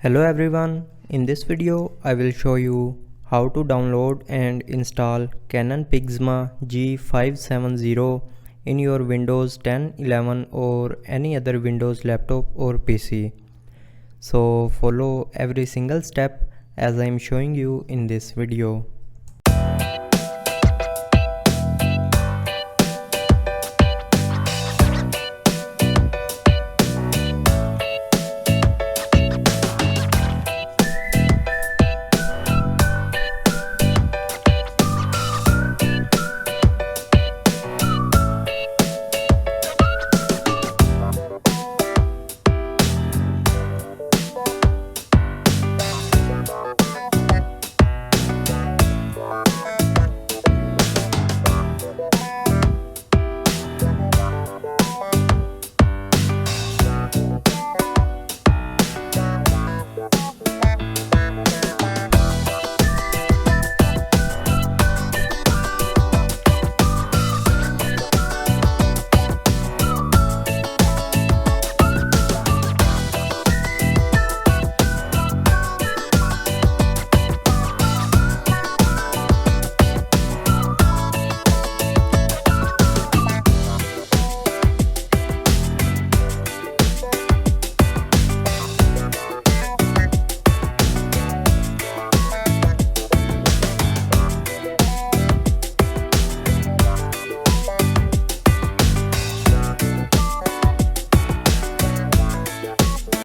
Hello everyone, in this video I will show you how to download and install Canon PIXMA G570 in your Windows 10, 11 or any other Windows laptop or PC. So follow every single step as I am showing you in this video.